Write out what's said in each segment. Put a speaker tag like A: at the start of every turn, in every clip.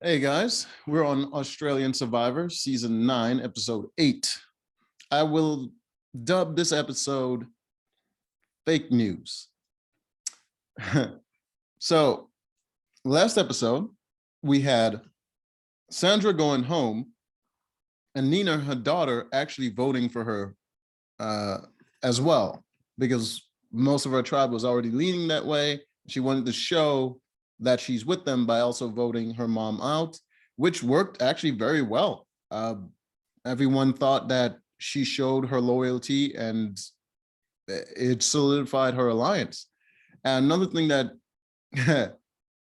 A: Hey guys, we're on Australian Survivor Season 9, Episode 8. I will dub this episode Fake News. So, last episode, we had Sandra going home and Nina, her daughter, actually voting for her as well, because most of her tribe was already leaning that way. She wanted to show that she's with them by also voting her mom out, which worked actually very well. Everyone thought that she showed her loyalty and it solidified her alliance. And another thing that that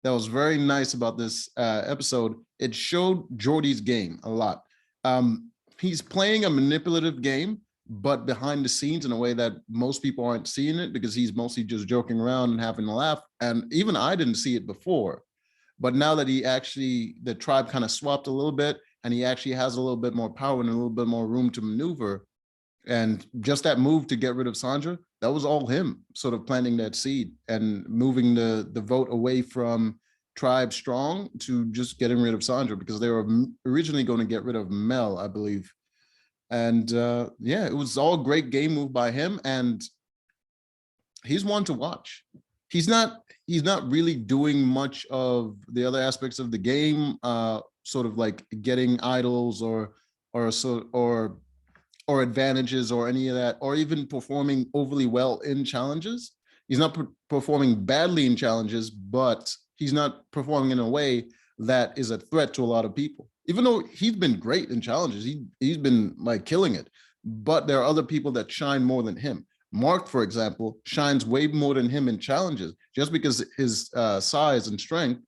A: was very nice about this episode, it showed Jordy's game a lot. He's playing a manipulative game, but behind the scenes in a way that most people aren't seeing it, because he's mostly just joking around and having a laugh. And even I didn't see it before. But now that the tribe kind of swapped a little bit and he actually has a little bit more power and a little bit more room to maneuver, and just that move to get rid of Sandra, that was all him sort of planting that seed and moving the vote away from tribe strong to just getting rid of Sandra, because they were originally going to get rid of Mel, I believe. And yeah, it was all great game move by him, and he's one to watch. He's not really doing much of the other aspects of the game, sort of like getting idols or advantages or any of that, or even performing overly well in challenges. He's not performing badly in challenges, but he's not performing in a way that is a threat to a lot of people. Even though he's been great in challenges, he's been like killing it, but there are other people that shine more than him. Mark, for example, shines way more than him in challenges. Just because his size and strength,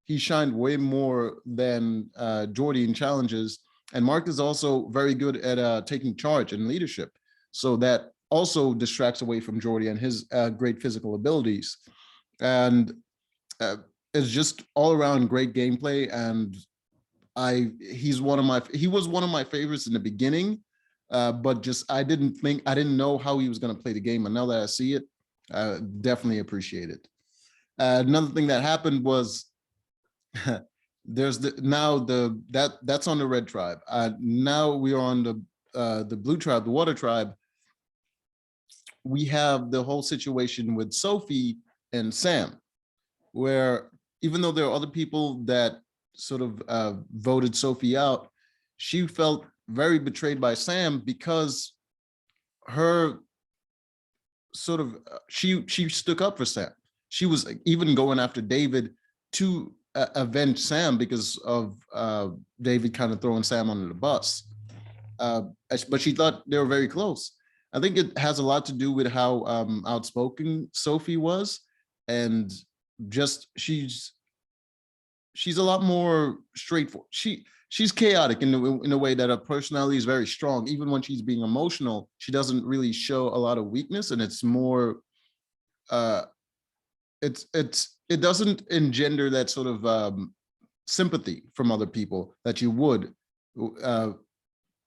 A: he shined way more than Jordy in challenges. And Mark is also very good at taking charge and leadership. So that also distracts away from Jordy and his great physical abilities. And it's just all around great gameplay. And he was one of my favorites in the beginning, but just I didn't know how he was going to play the game. And now that I see it, I definitely appreciate it. Another thing that happened was there's that's on the red tribe. Now we are on the blue tribe, the water tribe. We have the whole situation with Sophie and Sam, where even though there are other people that sort of voted Sophie out, she felt very betrayed by Sam, because her sort of she stuck up for Sam. She was even going after David to avenge Sam because of David kind of throwing Sam under the bus. But she thought they were very close. I think it has a lot to do with how outspoken Sophie was, and just she's a lot more straightforward. She's chaotic in a way that her personality is very strong. Even when she's being emotional, she doesn't really show a lot of weakness, and it's more it doesn't engender that sort of sympathy from other people that you would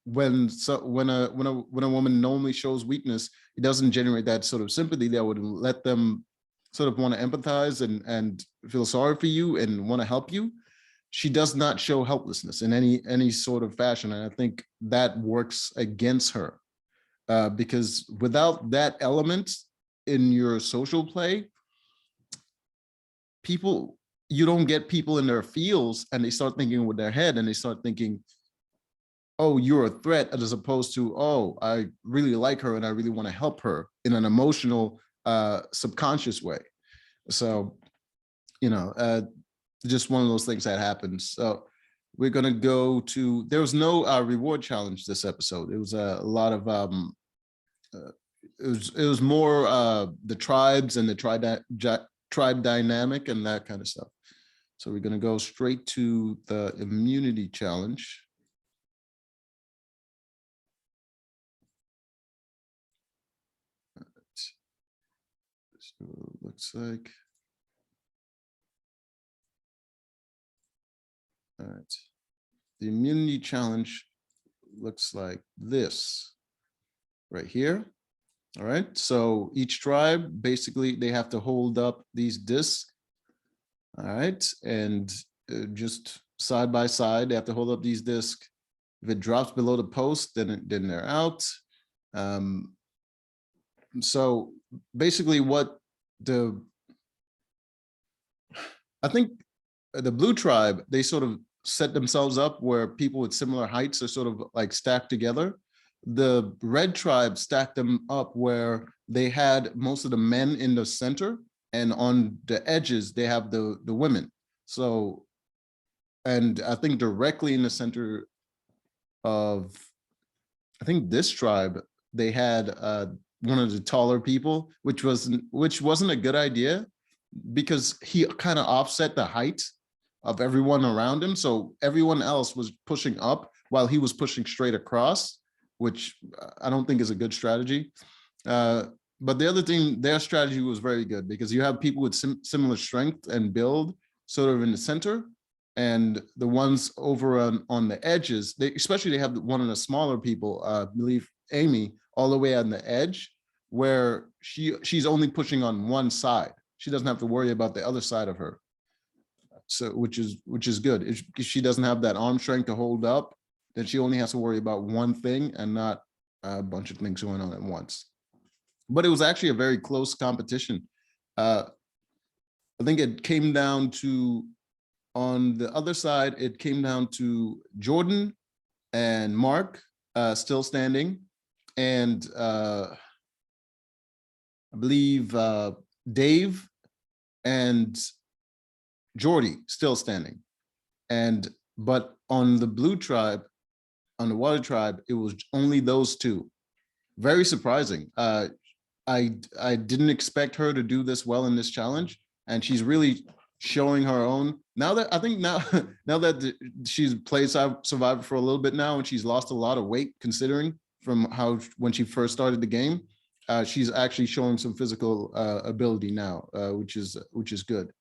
A: when a woman normally shows weakness. It doesn't generate that sort of sympathy that would let them sort of want to empathize and feel sorry for you and want to help you. She does not show helplessness in any sort of fashion, and I think that works against her, because without that element in your social play, you don't get people in their feels, and they start thinking with their head, and they start thinking, oh, you're a threat, as opposed to, oh, I really like her and I really want to help her in an emotional, subconscious way. So, just one of those things that happens. So we're going to go to, there was no reward challenge this episode. It was a lot of, it was more the tribes and the tribe dynamic and that kind of stuff. So we're going to go straight to the immunity challenge. So it looks like. All right. The immunity challenge looks like this right here. All right. So each tribe, basically, they have to hold up these discs. All right. And just side by side. They have to hold up these discs. If it drops below the post, then they're out. So basically I think the blue tribe, they sort of set themselves up where people with similar heights are sort of like stacked together. The red tribe stacked them up where they had most of the men in the center, and on the edges, they have the women. So, and I think directly in the center of, I think this tribe, they had one of the taller people, which wasn't a good idea, because he kind of offset the height of everyone around him. So everyone else was pushing up while he was pushing straight across, which I don't think is a good strategy. But the other thing, their strategy was very good, because you have people with similar strength and build sort of in the center, and the ones over on the edges, especially they have one of the smaller people, I believe Amy, all the way on the edge, where she's only pushing on one side. She doesn't have to worry about the other side of her. So which is good. If she doesn't have that arm strength to hold up, then she only has to worry about one thing and not a bunch of things going on at once. But it was actually a very close competition. I think it came down to, on the other side, it came down to Jordan and Mark still standing, and I believe Dave and Jordy still standing. But on the blue tribe, on the water tribe, it was only those two. Very surprising. I didn't expect her to do this well in this challenge, and she's really showing her own. Now that I think now that she's played Survivor for a little bit now, and she's lost a lot of weight, considering from how when she first started the game, she's actually showing some physical ability now, which is good.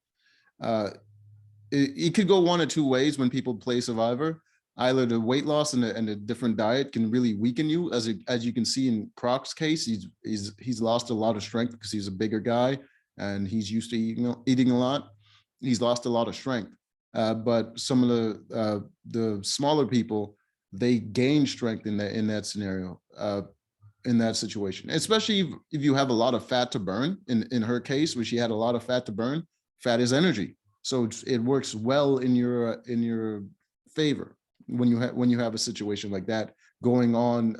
A: It could go one or two ways when people play Survivor. Either the weight loss and a different diet can really weaken you, as you can see in Croc's case. He's lost a lot of strength because he's a bigger guy and he's used to eating a lot. He's lost a lot of strength. But some of the smaller people, they gain strength in that scenario, in that situation. Especially if you have a lot of fat to burn. In her case, where she had a lot of fat to burn, fat is energy, so it works well in your favor when you have a situation like that going on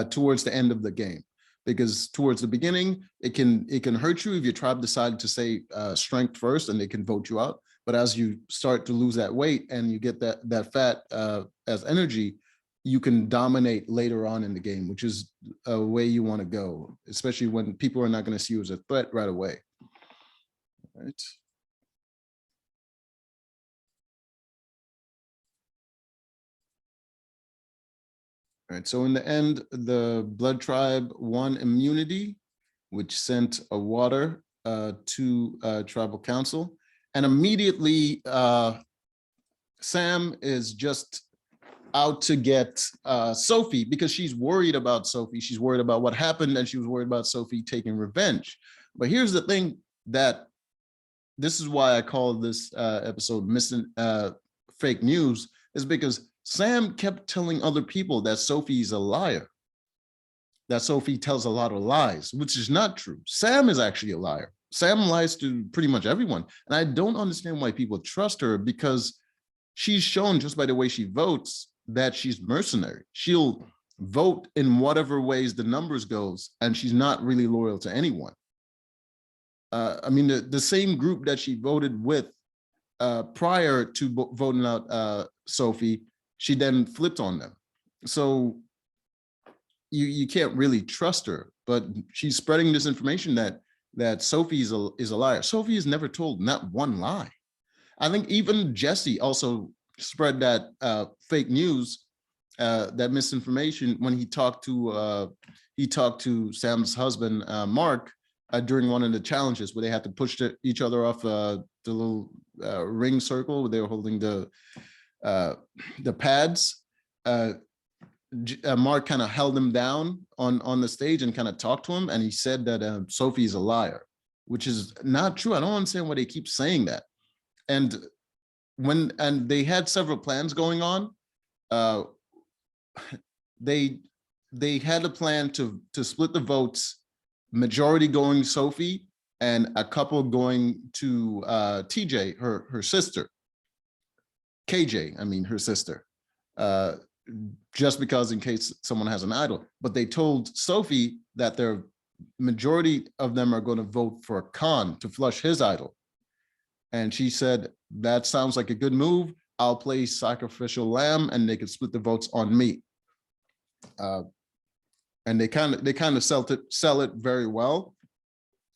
A: towards the end of the game. Because towards the beginning, it can hurt you if your tribe decide to say strength first, and they can vote you out. But as you start to lose that weight and you get that fat as energy, you can dominate later on in the game, which is a way you want to go, especially when people are not going to see you as a threat right away. All right. All right, so in the end, the blood tribe won immunity, which sent a water to tribal council. And immediately, Sam is just out to get Sophie, because she's worried about Sophie. She's worried about what happened, and she was worried about Sophie taking revenge. But here's the thing, that this is why I call this episode Missing Fake News, is because Sam kept telling other people that Sophie's a liar, that Sophie tells a lot of lies, which is not true. Sam is actually a liar. Sam lies to pretty much everyone. And I don't understand why people trust her, because she's shown just by the way she votes that she's mercenary. She'll vote in whatever ways the numbers goes, and she's not really loyal to anyone. I mean, the same group that she voted with prior to voting out Sophie, she then flipped on them. So you can't really trust her, but she's spreading this information that Sophie is a liar. Sophie has never told not one lie. I think even Jesse also spread that fake news, that misinformation, when he talked to Sam's husband, Mark, during one of the challenges where they had to push each other off the little ring circle where they were holding the pads. Mark kind of held him down on the stage and kind of talked to him, and he said that Sophie's a liar, which is not true. I don't understand why they keep saying that. And and they had several plans going on. Uh, they had a plan to split the votes, majority going Sophie and a couple going to TJ, her sister. KJ, I mean her sister. Just because in case someone has an idol. But they told Sophie that their majority of them are going to vote for Khan to flush his idol. And she said, that sounds like a good move. I'll play sacrificial lamb and they could split the votes on me. And they kind of sell it very well,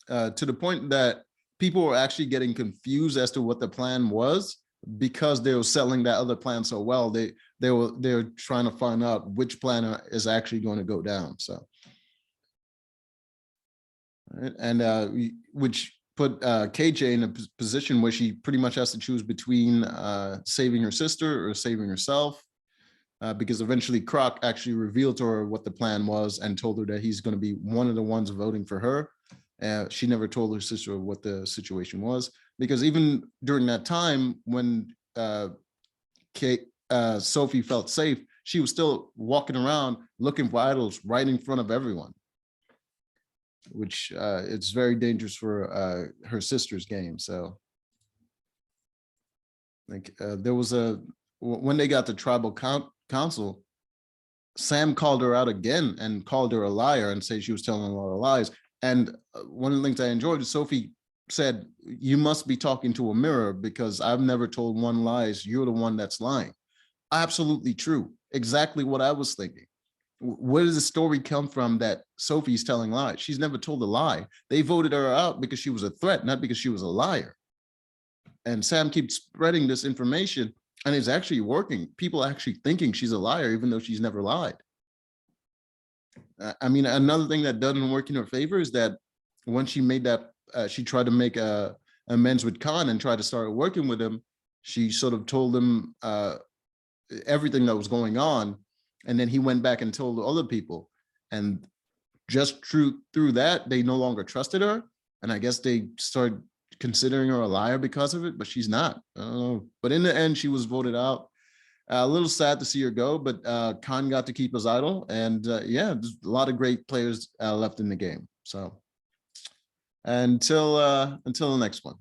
A: to the point that people were actually getting confused as to what the plan was, because they were selling that other plan so well. They were trying to find out which plan is actually going to go down. So, and which put KJ in a position where she pretty much has to choose between saving her sister or saving herself, because eventually Croc actually revealed to her what the plan was and told her that he's going to be one of the ones voting for her. She never told her sister what the situation was, because even during that time when Sophie felt safe, she was still walking around looking for idols right in front of everyone, which it's very dangerous for her sister's game. So like there was when they got the tribal council, Sam called her out again and called her a liar and said she was telling a lot of lies. And one of the things I enjoyed is Sophie said, you must be talking to a mirror because I've never told one lies. You're the one that's lying. Absolutely true. Exactly what I was thinking. Where does the story come from that Sophie's telling lies? She's never told a lie. They voted her out because she was a threat, not because she was a liar. And Sam keeps spreading this information and it's actually working. People are actually thinking she's a liar, even though she's never lied. I mean, another thing that doesn't work in her favor is that when she made that, she tried to make amends with Khan and tried to start working with him. She sort of told him everything that was going on. And then he went back and told other people. And just through that, they no longer trusted her. And I guess they started considering her a liar because of it, but she's not. I don't know. But in the end, she was voted out. A little sad to see her go, but Khan got to keep his idol. And yeah, there's a lot of great players left in the game. So until the next one.